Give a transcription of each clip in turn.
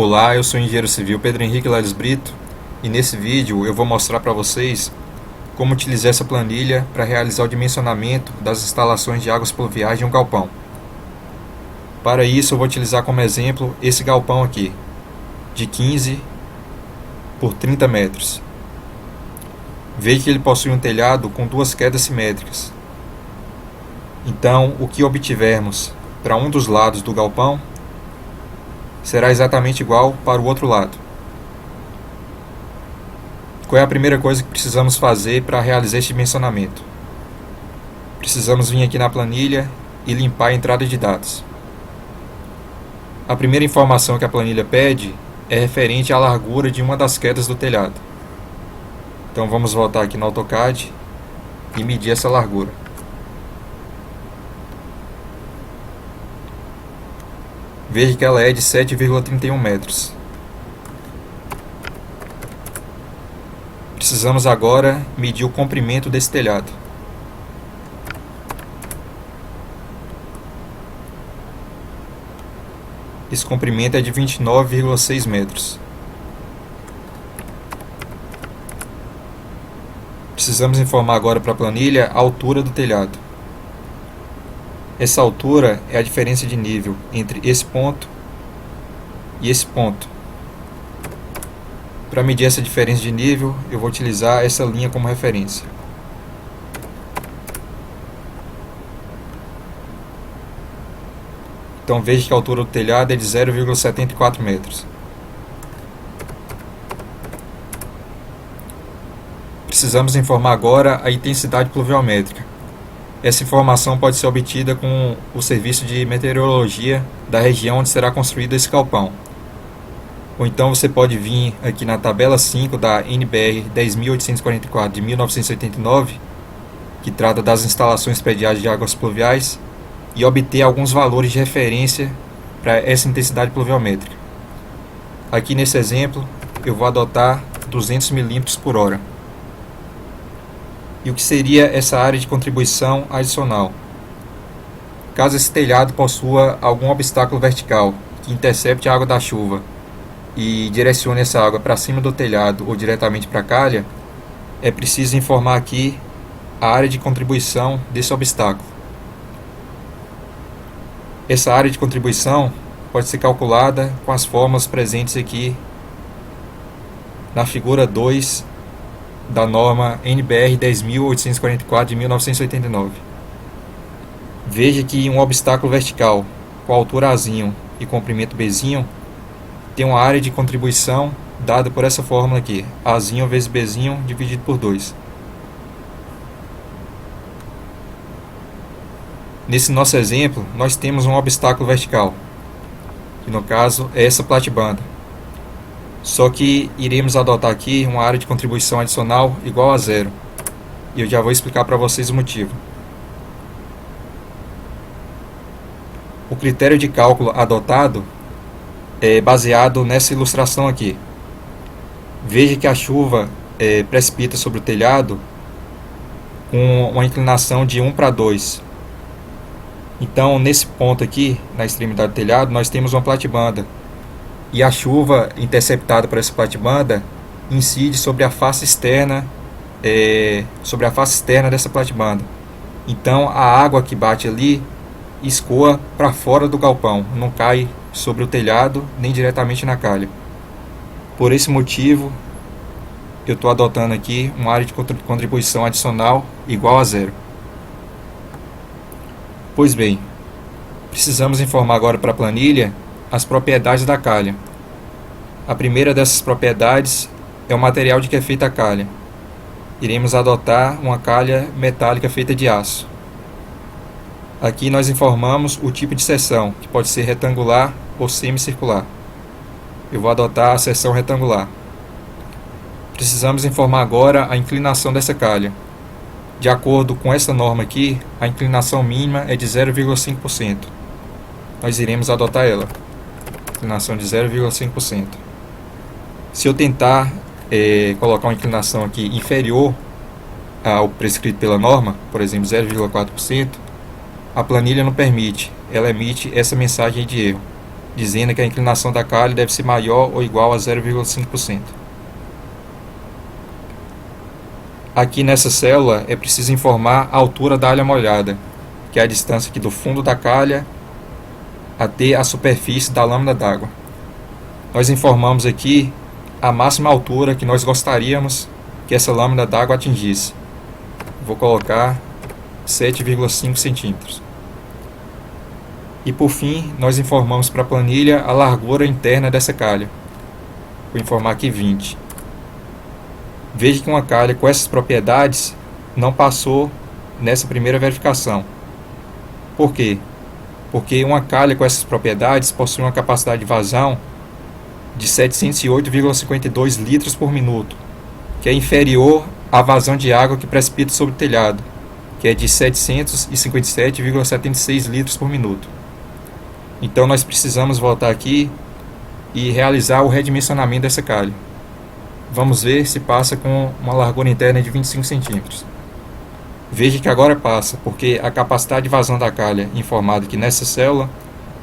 Olá, eu sou o engenheiro civil Pedro Henrique Leles Brito e nesse vídeo eu vou mostrar para vocês como utilizar essa planilha para realizar o dimensionamento das instalações de águas pluviais de um galpão. Para isso eu vou utilizar como exemplo esse galpão aqui, de 15 por 30 metros. Veja que ele possui um telhado com duas quedas simétricas. Então, o que obtivermos para um dos lados do galpão será exatamente igual para o outro lado. Qual é a primeira coisa que precisamos fazer para realizar este dimensionamento? Precisamos vir aqui na planilha e limpar a entrada de dados. A primeira informação que a planilha pede é referente à largura de uma das quedas do telhado. Então vamos voltar aqui no AutoCAD e medir essa largura. Veja que ela é de 7,31 metros. Precisamos agora medir o comprimento desse telhado. Esse comprimento é de 29,6 metros. Precisamos informar agora para a planilha a altura do telhado. Essa altura é a diferença de nível entre esse ponto e esse ponto. Para medir essa diferença de nível, eu vou utilizar essa linha como referência. Então veja que a altura do telhado é de 0,74 metros. Precisamos informar agora a intensidade pluviométrica. Essa informação pode ser obtida com o serviço de meteorologia da região onde será construído esse galpão. Ou então você pode vir aqui na tabela 5 da NBR 10.844 de 1989, que trata das instalações prediais de águas pluviais, e obter alguns valores de referência para essa intensidade pluviométrica. Aqui nesse exemplo, eu vou adotar 200 milímetros por hora. E o que seria essa área de contribuição adicional? Caso esse telhado possua algum obstáculo vertical que intercepte a água da chuva e direcione essa água para cima do telhado ou diretamente para a calha, é preciso informar aqui a área de contribuição desse obstáculo. Essa área de contribuição pode ser calculada com as fórmulas presentes aqui na figura 2 da norma NBR 10.844 de 1989. Veja que um obstáculo vertical com altura Azinho e comprimento Bzinho tem uma área de contribuição dada por essa fórmula aqui, Azinho vezes Bzinho dividido por 2. Nesse nosso exemplo, nós temos um obstáculo vertical, que no caso é essa platibanda. Só que iremos adotar aqui uma área de contribuição adicional igual a zero. E eu já vou explicar para vocês o motivo. O critério de cálculo adotado é baseado nessa ilustração aqui. Veja que a chuva precipita sobre o telhado com uma inclinação de 1 para 2. Então, nesse ponto aqui, na extremidade do telhado, nós temos uma platibanda. E a chuva interceptada por essa platibanda incide sobre a face externa, dessa platibanda. Então a água que bate ali escoa para fora do galpão, não cai sobre o telhado nem diretamente na calha. Por esse motivo, eu estou adotando aqui uma área de contribuição adicional igual a zero. Pois bem, precisamos informar agora para a planilha as propriedades da calha. A primeira dessas propriedades é o material de que é feita a calha. Iremos adotar uma calha metálica feita de aço. Aqui nós informamos o tipo de seção, que pode ser retangular ou semicircular. Eu vou adotar a seção retangular. Precisamos informar agora a inclinação dessa calha. De acordo com essa norma aqui, a inclinação mínima é de 0,5%. Nós iremos adotar ela. Inclinação de 0,5%. Se eu tentar colocar uma inclinação aqui inferior ao prescrito pela norma, por exemplo 0,4%, a planilha não permite, ela emite essa mensagem de erro. dizendo que a inclinação da calha deve ser maior ou igual a 0,5%. Aqui nessa célula é preciso informar a altura da alha molhada, que é a distância aqui do fundo da calha até a superfície da lâmina d'água. Nós informamos aqui a máxima altura que nós gostaríamos que essa lâmina d'água atingisse. Vou colocar 7,5 centímetros. E por fim, nós informamos para a planilha a largura interna dessa calha. Vou informar aqui 20. Veja que uma calha com essas propriedades não passou nessa primeira verificação. Por quê? Porque uma calha com essas propriedades possui uma capacidade de vazão de 708,52 litros por minuto, que é inferior à vazão de água que precipita sobre o telhado, que é de 757,76 litros por minuto. Então nós precisamos voltar aqui e realizar o redimensionamento dessa calha. Vamos ver se passa com uma largura interna de 25 centímetros. Veja que agora passa, porque a capacidade de vazão da calha informada aqui nessa célula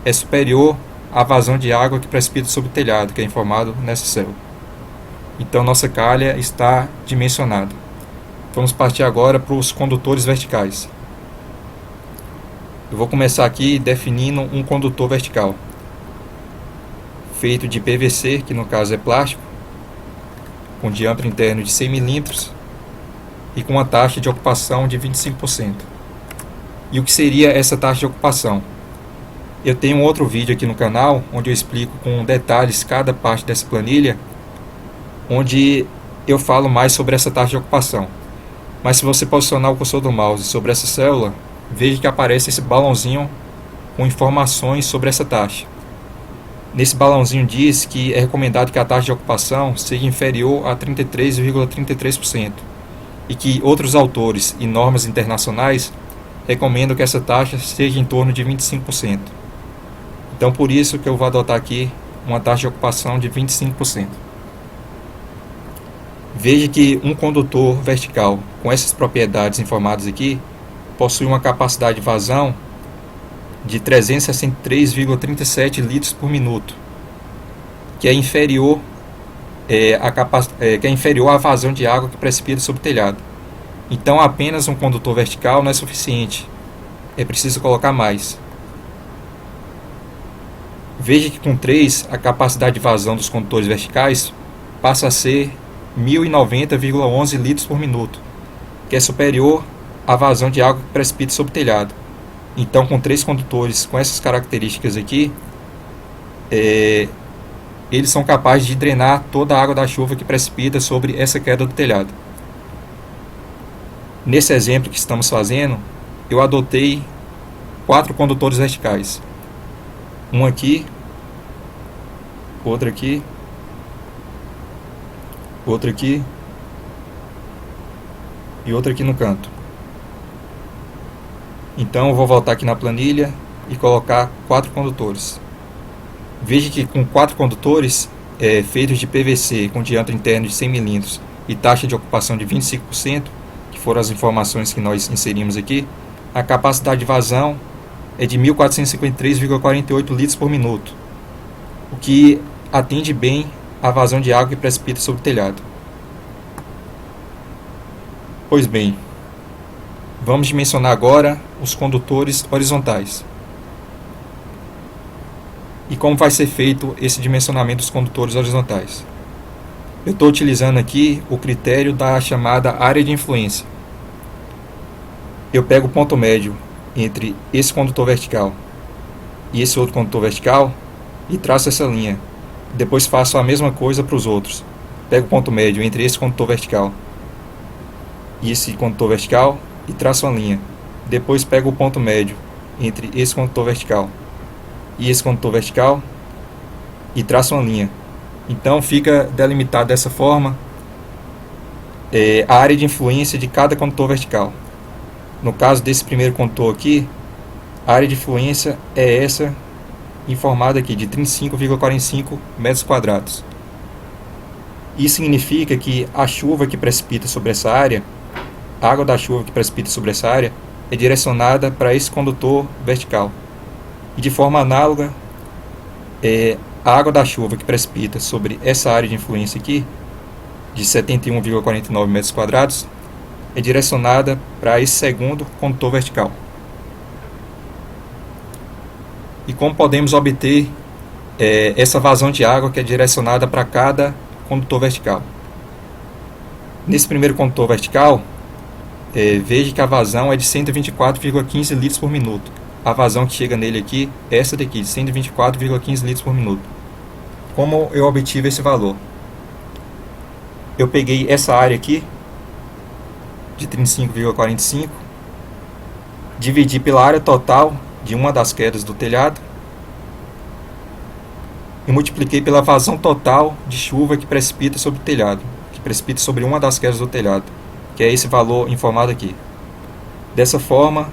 é superior à vazão de água que precipita sobre o telhado, que é informado nessa célula. Então nossa calha está dimensionada. Vamos partir agora para os condutores verticais. Eu vou começar aqui definindo um condutor vertical, feito de PVC, que no caso é plástico, com diâmetro interno de 100 milímetros e com uma taxa de ocupação de 25%. E o que seria essa taxa de ocupação? Eu tenho um outro vídeo aqui no canal, onde eu explico com detalhes cada parte dessa planilha, onde eu falo mais sobre essa taxa de ocupação. Mas se você posicionar o cursor do mouse sobre essa célula, veja que aparece esse balãozinho com informações sobre essa taxa. Nesse balãozinho diz que é recomendado que a taxa de ocupação seja inferior a 33,33% e que outros autores e normas internacionais recomendam que essa taxa seja em torno de 25%. Então por isso que eu vou adotar aqui uma taxa de ocupação de 25%. Veja que um condutor vertical com essas propriedades informadas aqui possui uma capacidade de vazão de 363,37 litros por minuto, que é inferior à vazão de água que precipita sobre o telhado. Então apenas um condutor vertical não é suficiente, é preciso colocar mais. Veja que com 3 a capacidade de vazão dos condutores verticais passa a ser 1090,11 litros por minuto, que é superior à vazão de água que precipita sobre o telhado. Então, com 3 condutores com essas características aqui, eles são capazes de drenar toda a água da chuva que precipita sobre essa queda do telhado. Nesse exemplo que estamos fazendo, eu adotei 4 condutores verticais. Um aqui, outro aqui, outro aqui e outro aqui no canto. Então eu vou voltar aqui na planilha e colocar 4 condutores. Veja que com 4 condutores feitos de PVC com diâmetro interno de 100 milímetros e taxa de ocupação de 25%, que foram as informações que nós inserimos aqui, a capacidade de vazão é de 1.453,48 litros por minuto, o que atende bem a vazão de água que precipita sobre o telhado. Pois bem, vamos dimensionar agora os condutores horizontais. E como vai ser feito esse dimensionamento dos condutores horizontais? Eu estou utilizando aqui o critério da chamada área de influência. Eu pego o ponto médio entre esse condutor vertical e esse outro condutor vertical e traço essa linha. Depois faço a mesma coisa para os outros. Pego o ponto médio entre esse condutor vertical e esse condutor vertical e traço uma linha. Depois pego o ponto médio entre esse condutor vertical e esse condutor vertical e traço uma linha. Então fica delimitado dessa forma a área de influência de cada condutor vertical. No caso desse primeiro condutor aqui, a área de influência é essa informada aqui de 35,45 metros quadrados. Isso significa que a chuva que precipita sobre essa área, a água da chuva que precipita sobre essa área, é direcionada para esse condutor vertical. E de forma análoga, A água da chuva que precipita sobre essa área de influência aqui, de 71,49 metros quadrados, é direcionada para esse segundo condutor vertical. E como podemos obter essa vazão de água que é direcionada para cada condutor vertical? Nesse primeiro condutor vertical, veja que a vazão é de 124,15 litros por minuto. A vazão que chega nele aqui é essa daqui, de 124,15 litros por minuto. Como eu obtive esse valor? Eu peguei essa área aqui, de 35,45, dividi pela área total de uma das quedas do telhado e multipliquei pela vazão total de chuva que precipita sobre o telhado, que precipita sobre uma das quedas do telhado, que é esse valor informado aqui. Dessa forma,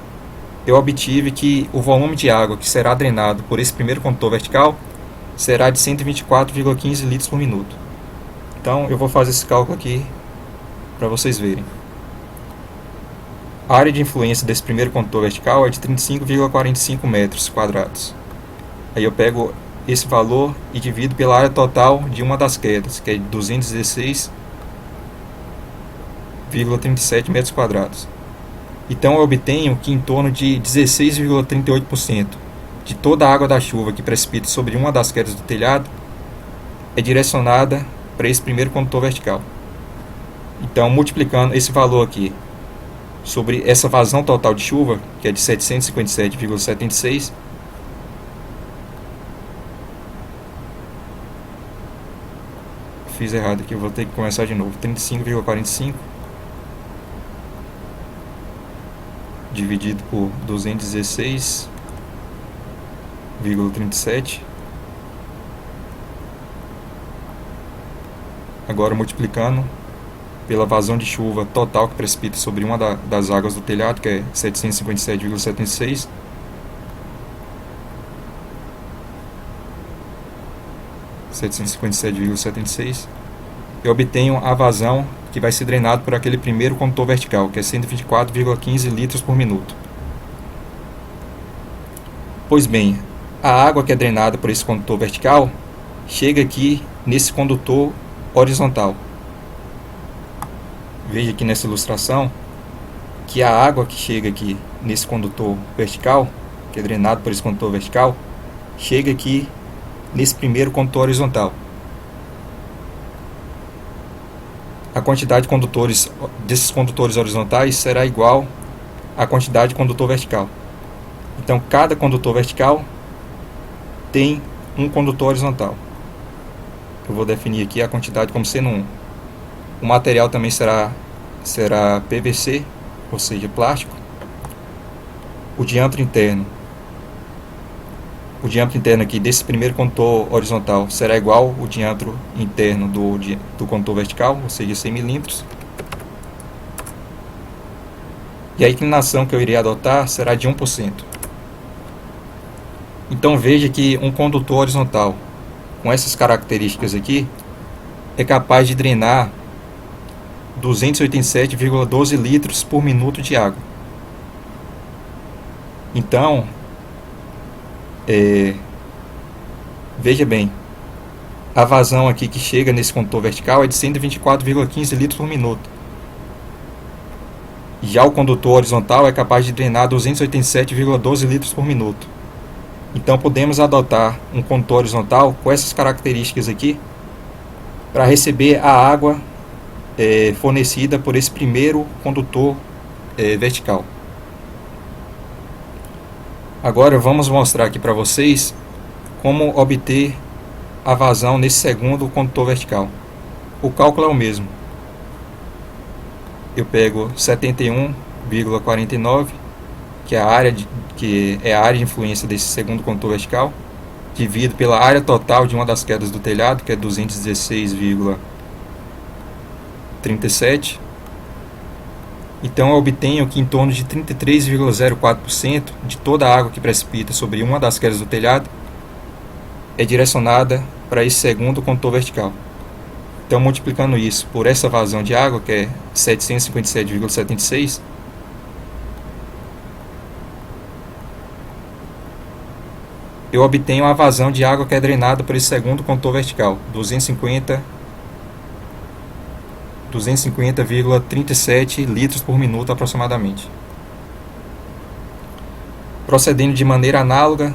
eu obtive que o volume de água que será drenado por esse primeiro condutor vertical será de 124,15 litros por minuto. Então, eu vou fazer esse cálculo aqui para vocês verem. A área de influência desse primeiro condutor vertical é de 35,45 metros quadrados. Aí eu pego esse valor e divido pela área total de uma das quedas, que é de 216,37 metros quadrados. Então eu obtenho que em torno de 16,38% de toda a água da chuva que precipita sobre uma das quedas do telhado é direcionada para esse primeiro condutor vertical. Então, multiplicando esse valor aqui sobre essa vazão total de chuva, que é de 757,76, fiz errado aqui, vou ter que começar de novo. 35,45 dividido por 216,37. Agora multiplicando pela vazão de chuva total que precipita sobre uma das águas do telhado, que é 757,76. Eu obtenho a vazão que vai ser drenado por aquele primeiro condutor vertical, que é 124,15 litros por minuto. Pois bem, a água que é drenada por esse condutor vertical chega aqui nesse condutor horizontal. Veja aqui nessa ilustração que a água que chega aqui nesse condutor vertical, que é drenado por esse condutor vertical, chega aqui nesse primeiro condutor horizontal. A quantidade de condutores desses condutores horizontais será igual à quantidade de condutor vertical. Então, cada condutor vertical tem um condutor horizontal. Eu vou definir aqui a quantidade como sendo 1. O material também será PVC, ou seja, plástico. O diâmetro interno aqui desse primeiro condutor horizontal será igual ao diâmetro interno do condutor vertical, ou seja, 100 milímetros. E a inclinação que eu irei adotar será de 1%. Então veja que um condutor horizontal com essas características aqui é capaz de drenar 287,12 litros por minuto de água. Então, veja bem, a vazão aqui que chega nesse condutor vertical é de 124,15 litros por minuto. Já o condutor horizontal é capaz de drenar 287,12 litros por minuto. Então podemos adotar um condutor horizontal com essas características aqui para receber a água fornecida por esse primeiro condutor vertical. Agora vamos mostrar aqui para vocês como obter a vazão nesse segundo condutor vertical. O cálculo é o mesmo. Eu pego 71,49, que é a área de influência desse segundo condutor vertical, divido pela área total de uma das quedas do telhado, que é 216,37. Então eu obtenho que em torno de 33,04% de toda a água que precipita sobre uma das quedas do telhado é direcionada para esse segundo condutor vertical. Então, multiplicando isso por essa vazão de água, que é 757,76, eu obtenho a vazão de água que é drenada por esse segundo condutor vertical, 250,37 litros por minuto aproximadamente. Procedendo de maneira análoga,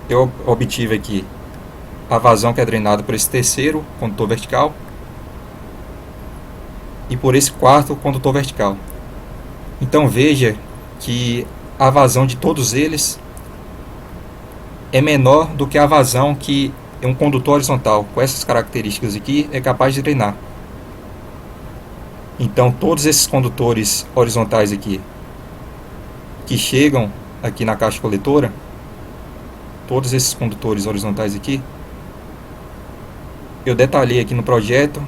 eu obtive aqui a vazão que é drenada por esse terceiro condutor vertical e por esse quarto condutor vertical. Então veja que a vazão de todos eles é menor do que a vazão que um condutor horizontal com essas características aqui é capaz de drenar. Então todos esses condutores horizontais aqui que chegam aqui na caixa coletora, todos esses condutores horizontais aqui, eu detalhei aqui no projeto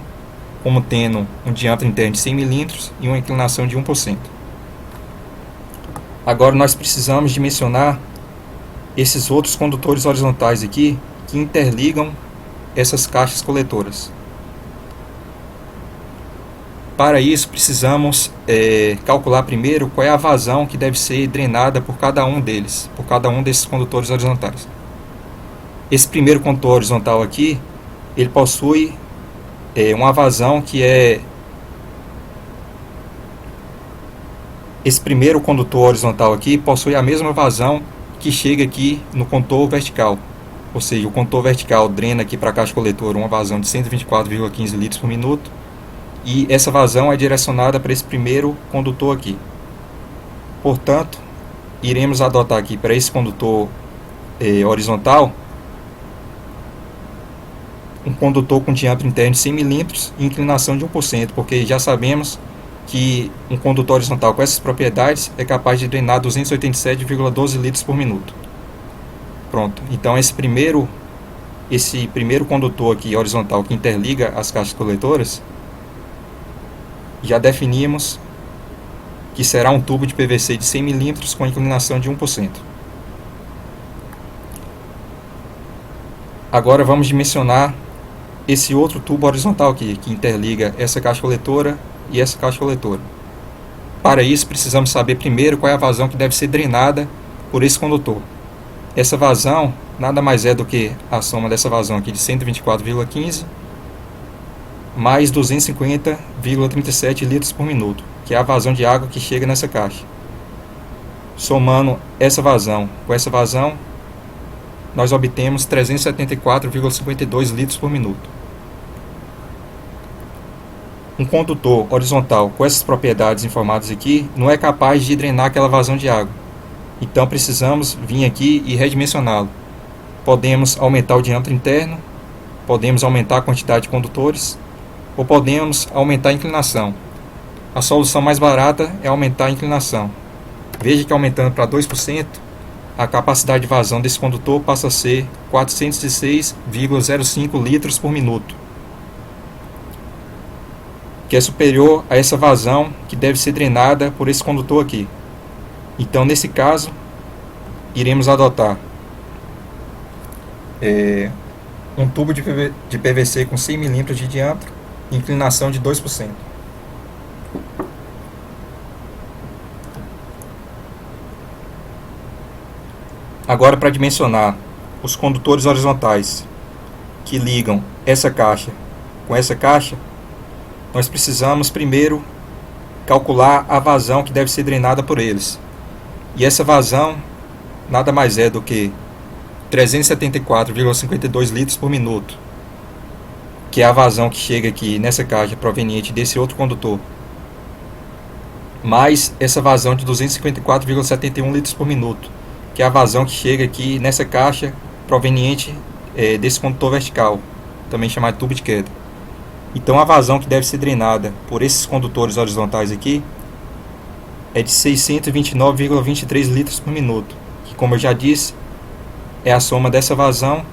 como tendo um diâmetro interno de 100 mm e uma inclinação de 1%. Agora nós precisamos dimensionar esses outros condutores horizontais aqui que interligam essas caixas coletoras. Para isso precisamos calcular primeiro qual é a vazão que deve ser drenada por cada um deles, por cada um desses condutores horizontais. Esse primeiro condutor horizontal aqui, ele possui uma vazão que é... Esse primeiro condutor horizontal aqui possui a mesma vazão que chega aqui no condutor vertical. Ou seja, o condutor vertical drena aqui para a caixa coletora uma vazão de 124,15 litros por minuto. E essa vazão é direcionada para esse primeiro condutor aqui. Portanto, iremos adotar aqui para esse condutor horizontal um condutor com diâmetro interno de 100 mm e inclinação de 1%, porque já sabemos que um condutor horizontal com essas propriedades é capaz de drenar 287,12 litros por minuto. Pronto, então esse primeiro condutor aqui horizontal que interliga as caixas coletoras, já definimos que será um tubo de PVC de 100 mm com inclinação de 1%. Agora vamos dimensionar esse outro tubo horizontal aqui, que interliga essa caixa coletora e essa caixa coletora. Para isso precisamos saber primeiro qual é a vazão que deve ser drenada por esse condutor. Essa vazão nada mais é do que a soma dessa vazão aqui de 124,15 mais 250,37 litros por minuto, que é a vazão de água que chega nessa caixa. Somando essa vazão com essa vazão, nós obtemos 374,52 litros por minuto. Um condutor horizontal com essas propriedades informadas aqui não é capaz de drenar aquela vazão de água. Então precisamos vir aqui e redimensioná-lo. Podemos aumentar o diâmetro interno, podemos aumentar a quantidade de condutores, ou podemos aumentar a inclinação. A solução mais barata é aumentar a inclinação. Veja que aumentando para 2%, a capacidade de vazão desse condutor passa a ser 406,05 litros por minuto, que é superior a essa vazão que deve ser drenada por esse condutor aqui. Então, nesse caso, iremos adotar um tubo de PVC com 100 mm de diâmetro, inclinação de 2%. Agora, para dimensionar os condutores horizontais que ligam essa caixa com essa caixa, nós precisamos primeiro calcular a vazão que deve ser drenada por eles. E essa vazão nada mais é do que 374,52 litros por minuto, que é a vazão que chega aqui nessa caixa proveniente desse outro condutor, mais essa vazão de 254,71 litros por minuto, que é a vazão que chega aqui nessa caixa proveniente desse condutor vertical, também chamado de tubo de queda. Então a vazão que deve ser drenada por esses condutores horizontais aqui é de 629,23 litros por minuto, que, como eu já disse, é a soma dessa vazão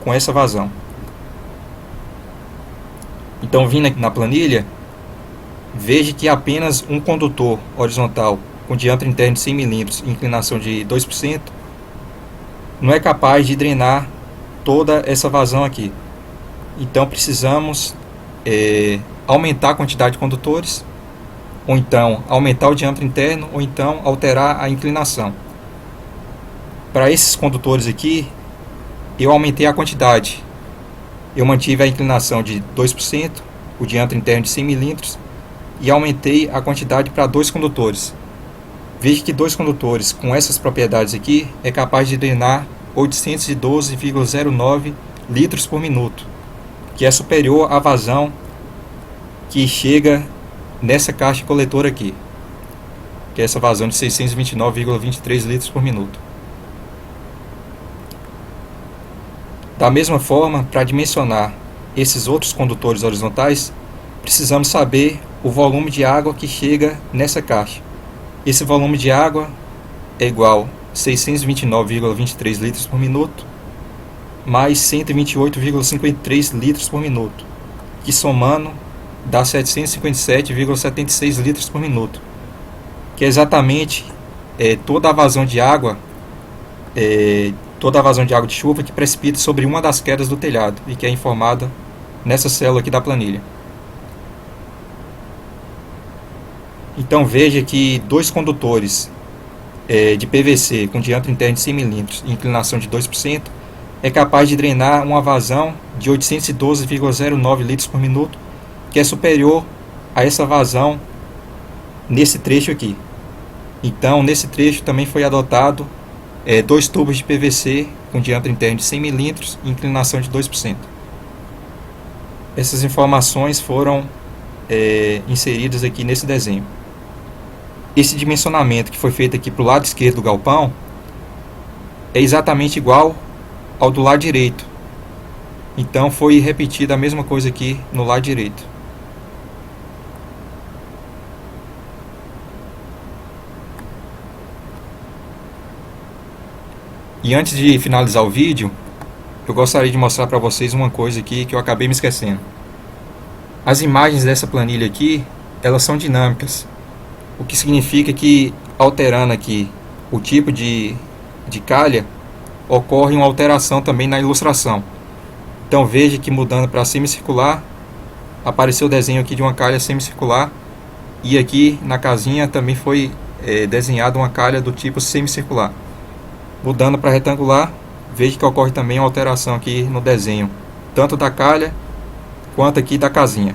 com essa vazão. Então, vindo aqui na planilha, veja que apenas um condutor horizontal com diâmetro interno de 100 mm e inclinação de 2% não é capaz de drenar toda essa vazão aqui. Então precisamos aumentar a quantidade de condutores, ou então aumentar o diâmetro interno, ou então alterar a inclinação. Para esses condutores aqui, eu aumentei a quantidade. Eu mantive a inclinação de 2%, o diâmetro interno de 100 milímetros, e aumentei a quantidade para 2 condutores. Veja que 2 condutores com essas propriedades aqui é capaz de drenar 812,09 litros por minuto, que é superior à vazão que chega nessa caixa coletora aqui, que é essa vazão de 629,23 litros por minuto. Da mesma forma, para dimensionar esses outros condutores horizontais, precisamos saber o volume de água que chega nessa caixa. Esse volume de água é igual a 629,23 litros por minuto mais 128,53 litros por minuto, que somando dá 757,76 litros por minuto, que é exatamente toda a vazão de água de chuva que precipita sobre uma das quedas do telhado e que é informada nessa célula aqui da planilha. Então veja que 2 condutores de PVC com diâmetro interno de 100 milímetros e inclinação de 2% é capaz de drenar uma vazão de 812,09 litros por minuto, que é superior a essa vazão nesse trecho aqui. Então nesse trecho também foi adotado 2 tubos de PVC com diâmetro interno de 100 milímetros e inclinação de 2%. Essas informações foram inseridas aqui nesse desenho. Esse dimensionamento que foi feito aqui para o lado esquerdo do galpão é exatamente igual ao do lado direito. Então foi repetida a mesma coisa aqui no lado direito. E antes de finalizar o vídeo, eu gostaria de mostrar para vocês uma coisa aqui que eu acabei me esquecendo. As imagens dessa planilha aqui, elas são dinâmicas, o que significa que alterando aqui o tipo de calha, ocorre uma alteração também na ilustração. Então veja que mudando para semicircular, apareceu o desenho aqui de uma calha semicircular, e aqui na casinha também foi desenhada uma calha do tipo semicircular. Mudando para retangular, veja que ocorre também uma alteração aqui no desenho, tanto da calha quanto aqui da casinha.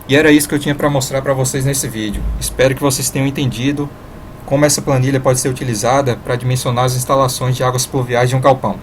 E era isso que eu tinha para mostrar para vocês nesse vídeo. Espero que vocês tenham entendido como essa planilha pode ser utilizada para dimensionar as instalações de águas pluviais de um galpão.